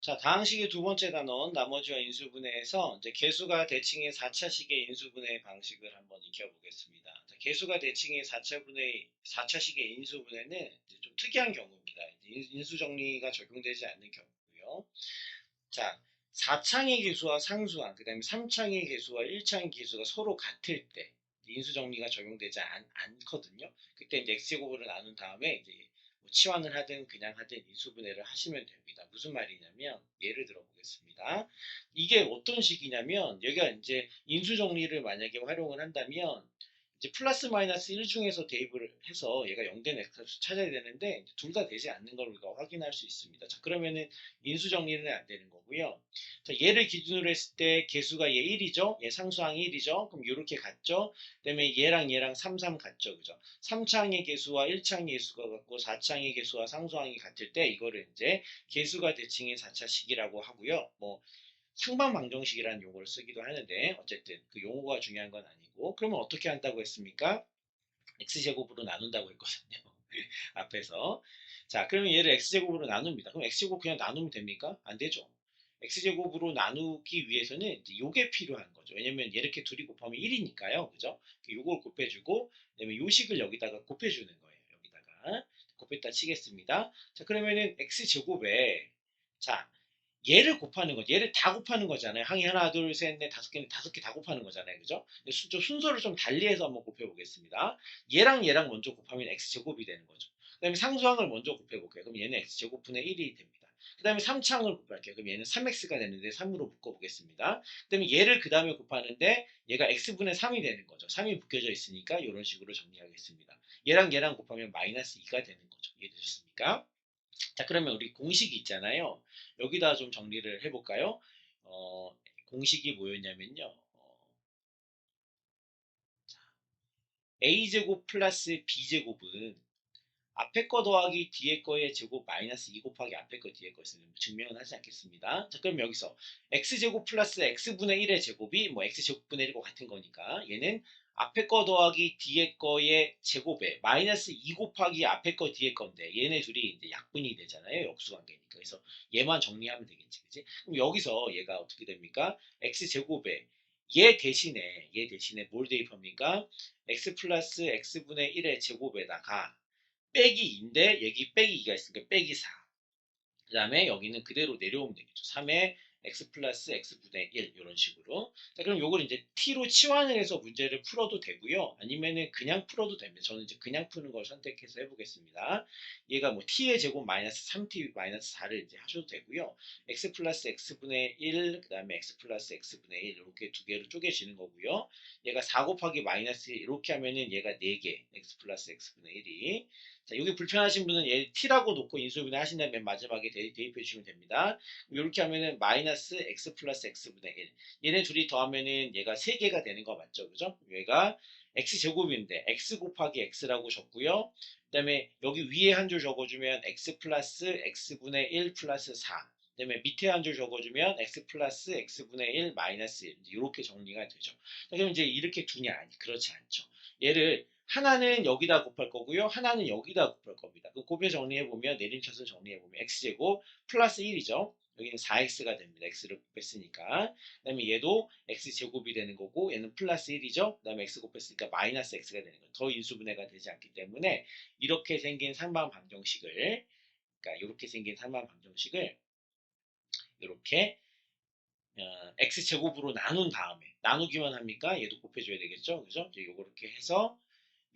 자, 다항식의 두 번째 단원 나머지와 인수분해에서 이제 개수가 대칭의 4차식의 인수분해 방식을 한번 익혀보겠습니다. 자, 개수가 대칭의 4차식의 인수분해는 이제 좀 특이한 경우입니다. 인수정리가 적용되지 않는 경우고요. 자, 4창의 개수와 상수항, 그 다음에 3창의 개수와 1창의 개수가 서로 같을 때 인수정리가 적용되지 않거든요. 그때 이제 x제곱으로 나눈 다음에 이제 뭐 치환을 하든 그냥 하든 인수분해를 하시면 됩니다. 무슨 말이냐면 예를 들어 보겠습니다. 이게 어떤 식이냐면 여기가 이제 인수정리를 만약에 활용을 한다면 이제 플러스 마이너스 1 중에서 대입을 해서 얘가 0된 엑스값을 찾아야 되는데 둘 다 되지 않는 걸 우리가 확인할 수 있습니다. 자, 그러면은 인수 정리는 안 되는 거고요. 자, 얘를 기준으로 했을 때 개수가 얘 1이죠. 얘 상수항 1이죠. 그럼 이렇게 같죠. 그다음에 얘랑 3, 3 같죠. 그죠? 3창의 개수와 1창의 개수가 같고 4창의 개수와 상수항이 같을 때 이거를 이제 개수가 대칭의 4차식이라고 하고요. 뭐 상방방정식이라는 용어를 쓰기도 하는데 어쨌든 그 용어가 중요한 건 아니고 그러면 어떻게 한다고 했습니까? x제곱으로 나눈다고 했거든요. 앞에서. 자, 그러면 얘를 x제곱으로 나눕니다. 그럼 x제곱 그냥 나누면 됩니까? 안 되죠. x제곱으로 나누기 위해서는 이제 요게 필요한 거죠. 왜냐면 이렇게 둘이 곱하면 1이니까요. 그죠? 요걸 곱해주고 그다음에 요식을 여기다가 곱해주는 거예요. 여기다가 곱했다 치겠습니다. 자, 그러면은 x제곱에 자, 얘를 곱하는 거, 얘를 다 곱하는 거잖아요. 항이 하나, 둘, 셋, 넷, 다섯 개는 다섯 개 다 곱하는 거잖아요. 그죠? 순서를 좀 달리해서 한번 곱해보겠습니다. 얘랑 먼저 곱하면 x제곱이 되는 거죠. 그 다음에 상수항을 먼저 곱해볼게요. 그럼 얘는 x제곱분의 1이 됩니다. 그 다음에 3창을 곱할게요. 그럼 얘는 3x가 되는데 3으로 묶어보겠습니다. 그 다음에 얘를 그 다음에 곱하는데 얘가 x분의 3이 되는 거죠. 3이 묶여져 있으니까 이런 식으로 정리하겠습니다. 얘랑 곱하면 마이너스 2가 되는 거죠. 이해되셨습니까? 자, 그러면 우리 공식이 있잖아요. 여기다 좀 정리를 해볼까요? 공식이 뭐였냐면요. a제곱 플러스 b제곱은 앞에 거 더하기 뒤에 거의 제곱 마이너스 2 곱하기 앞에 거 뒤에 것을 증명은 하지 않겠습니다. 자, 그럼 여기서 x제곱 플러스 x분의 1의 제곱이 뭐 x제곱분의 1과 같은 거니까 얘는 앞에 거 더하기 뒤에 거의 제곱에 마이너스 2 곱하기 앞에 거 뒤에 건데 얘네 둘이 이제 약분이 되잖아요. 역수관계니까. 그래서 얘만 정리하면 되겠지. 그치? 그럼 여기서 얘가 어떻게 됩니까? x제곱에 얘 대신에 뭘 대입합니까? x 플러스 x분의 1의 제곱에다가 빼기 2인데 여기 빼기 2가 있으니까 빼기 4. 그 다음에 여기는 그대로 내려오면 되겠죠. 3에 x 플러스 x분의 1 이런 식으로. 자, 그럼 요걸 이제 t로 치환을 해서 문제를 풀어도 되고요. 아니면은 그냥 풀어도 됩니다. 저는 이제 그냥 푸는 걸 선택해서 해보겠습니다. 얘가 뭐 t의 제곱 마이너스 3t 마이너스 4를 이제 하셔도 되고요. x 플러스 x분의 1, 그 다음에 x 플러스 x분의 1 이렇게 두 개로 쪼개지는 거고요. 얘가 4 곱하기 마이너스 1 이렇게 하면은 얘가 4개 x 플러스 x분의 1이 자, 여기 불편하신 분은 얘 t라고 놓고 인수분해 하신 다음에 맨 마지막에 대입해 주시면 됩니다. 이렇게 하면은 마이너스 x 플러스 x분의 1. 얘네 둘이 더하면은 얘가 3개가 되는 거 맞죠? 그죠? 얘가 x제곱인데 x 곱하기 x라고 적고요. 그 다음에 여기 위에 한 줄 적어주면 x 플러스 x분의 1 플러스 4. 그 다음에 밑에 한 줄 적어주면 x 플러스 x분의 1 마이너스 1. 이렇게 정리가 되죠. 자, 그럼 이제 이렇게 두냐? 아니, 그렇지 않죠. 얘를 하나는 여기다 곱할 거고요. 하나는 여기다 곱할 겁니다. 그 곱해 정리해보면 내림차순 정리해보면 x제곱 플러스 1이죠. 여기는 4x가 됩니다. x를 곱했으니까. 그 다음에 얘도 x제곱이 되는 거고 얘는 플러스 1이죠. 그 다음에 x 곱했으니까 마이너스 x가 되는 거예요. 더 인수분해가 되지 않기 때문에 이렇게 생긴 삼방방정식을 그러니까 이렇게 생긴 삼방방정식을 이렇게 x제곱으로 나눈 다음에 나누기만 합니까? 얘도 곱해줘야 되겠죠. 그죠? 이제 요거 이렇게 해서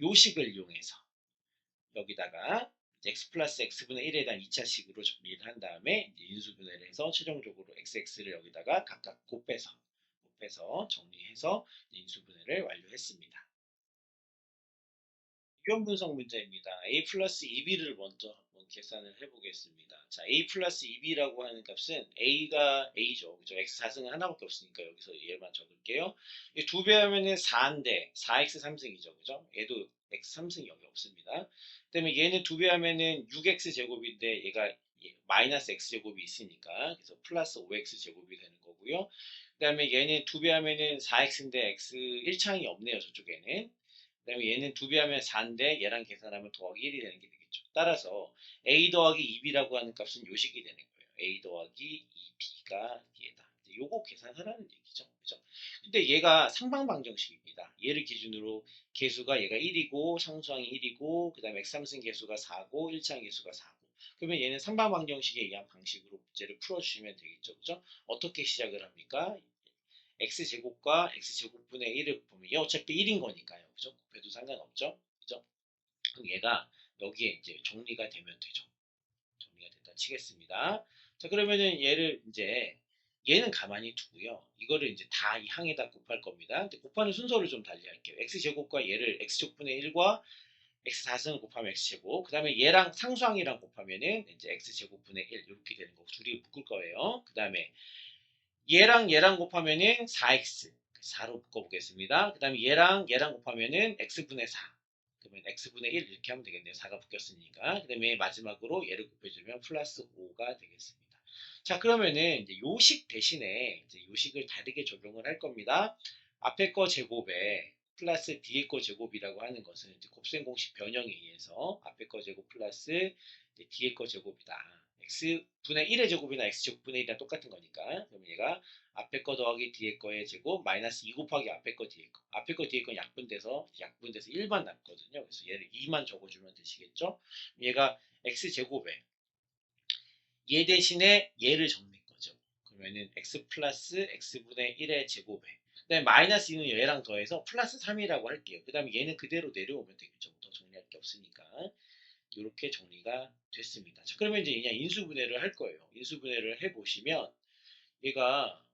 요식을 이용해서 여기다가 x 플러스 x분의 1에 대한 2차식으로 정리를 한 다음에 인수분해를 해서 최종적으로 xx를 여기다가 각각 곱해서 정리해서 인수분해를 완료했습니다. 이변 분석 문제입니다. a 플러스 2b를 먼저 한번 계산을 해보겠습니다. 자, a 플러스 2b라고 하는 값은 a가 a죠. 그죠? x 4승은 하나밖에 없으니까 여기서 얘만 적을게요. 두 배 하면은 4인데 4x 3승이죠. 그죠? 얘도 x 3승이 여기 없습니다. 그다음에 얘는 두 배 하면은 6x 제곱인데 얘가 마이너스 x 제곱이 있으니까 그래서 플러스 5x 제곱이 되는 거고요. 그다음에 얘는 두 배 하면은 4x인데 x 1창이 없네요. 저쪽에는. 그다음에 얘는 두 배 하면 4인데 얘랑 계산하면 더하기 1이 되는 게 되겠죠. 따라서 a 더하기 2b라고 하는 값은 요식이 되는 거예요. a 더하기 2b가 얘다. 요거 계산하라는 얘기죠. 그죠? 근데 얘가 상방방정식입니다. 얘를 기준으로 개수가 얘가 1이고 상수항이 1이고 그 다음에 x3승 개수가 4고 1차항 개수가 4고 그러면 얘는 삼방방정식에 의한 방식으로 문제를 풀어주시면 되겠죠. 그죠? 어떻게 시작을 합니까? x제곱과 x제곱분의 1을 곱하면 얘 어차피 1인 거니까요. 그죠? 곱해도 상관없죠. 그죠? 그럼 얘가 여기에 이제 정리가 되면 되죠. 정리가 됐다 치겠습니다. 자, 그러면은 얘를 이제 얘는 가만히 두고요. 이거를 이제 다 이 항에다 곱할 겁니다. 근데 곱하는 순서를 좀 달리할게요. x제곱과 얘를 x제곱분의 1과 x4승을 곱하면 x제곱. 그 다음에 얘랑 상수항이랑 곱하면은 이제 x제곱분의 1 이렇게 되는 거. 둘이 묶을 거예요. 그 다음에 얘랑 곱하면은 4x 4로 묶어보겠습니다. 그 다음에 얘랑 곱하면은 x분의 4 그러면 x분의 1 이렇게 하면 되겠네요. 4가 붙였으니까. 그 다음에 마지막으로 얘를 곱해주면 플러스 5가 되겠습니다. 자, 그러면은 이제 요식 대신에 이제 요식을 다르게 적용을 할 겁니다. 앞에 거 제곱에 플러스 뒤에 거 제곱이라고 하는 것은 이제 곱셈 공식 변형에 의해서 앞에 거 제곱 플러스 뒤에 거 제곱이다. x분의 1의 제곱이나 x제곱분의 1이랑 똑같은 거니까. 그럼 얘가 앞에 거 더하기 뒤에 거의 제곱 마이너스 2 곱하기 앞에 거 뒤에 거. 앞에 거 뒤에 건 약분돼서 1만 남거든요. 그래서 얘를 2만 적어주면 되시겠죠? 얘가 x제곱에 얘 대신에 얘를 적는 거죠. 그러면은 x 플러스 x분의 1의 제곱에 그다음에 마이너스 2는 얘랑 더해서 플러스 3이라고 할게요. 그 다음에 얘는 그대로 내려오면 되겠죠. 더 정리할 게 없으니까. 이렇게 정리가 됐습니다. 자, 그러면 이제 그냥 인수분해를 할 거예요. 인수분해를 해보시면 얘가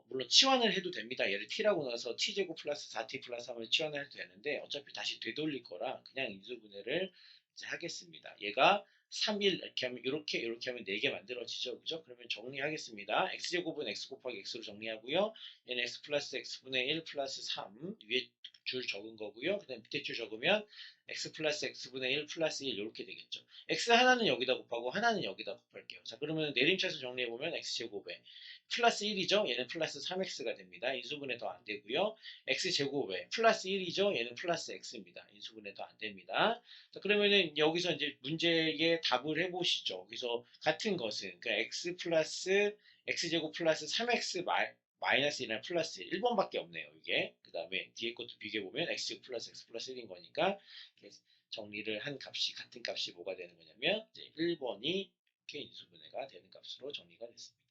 물론 치환을 해도 됩니다. 얘를 t라고 나서 t제곱 플러스 4t 플러스 3을 치환을 해도 되는데 어차피 다시 되돌릴 거라 그냥 인수분해를 이제 하겠습니다. 얘가 3, 1 이렇게 하면 이렇게 하면 4개 만들어지죠. 그죠? 그러면 정리하겠습니다. x제곱은 x 곱하기 x로 정리하고요. 얘는 x 플러스 x분의 1 플러스 3 위에 줄 적은 거고요. 그 다음에 밑에 줄 적으면 x 플러스 x분의 1 플러스 1 이렇게 되겠죠. x 하나는 여기다 곱하고 하나는 여기다 곱할게요. 자, 그러면 내림차수 정리해보면 x제곱에 플러스 1이죠. 얘는 플러스 3x가 됩니다. 인수분해 더 안 되고요. x제곱에 플러스 1이죠. 얘는 플러스 x입니다. 인수분해 더 안 됩니다. 자, 그러면은 여기서 이제 문제의 답을 해보시죠. 여기서 같은 것은 그러니까 x 플러스 x제곱 플러스 3x 마이너스 1이나 플러스 1, 1번밖에 없네요. 이게 그 다음에 뒤에 것도 비교해보면 x제곱 플러스 x 플러스 1인 거니까 정리를 한 값이 같은 값이 뭐가 되는 거냐면 이제 1번이 이렇게 인수분해가 되는 값으로 정리가 됐습니다.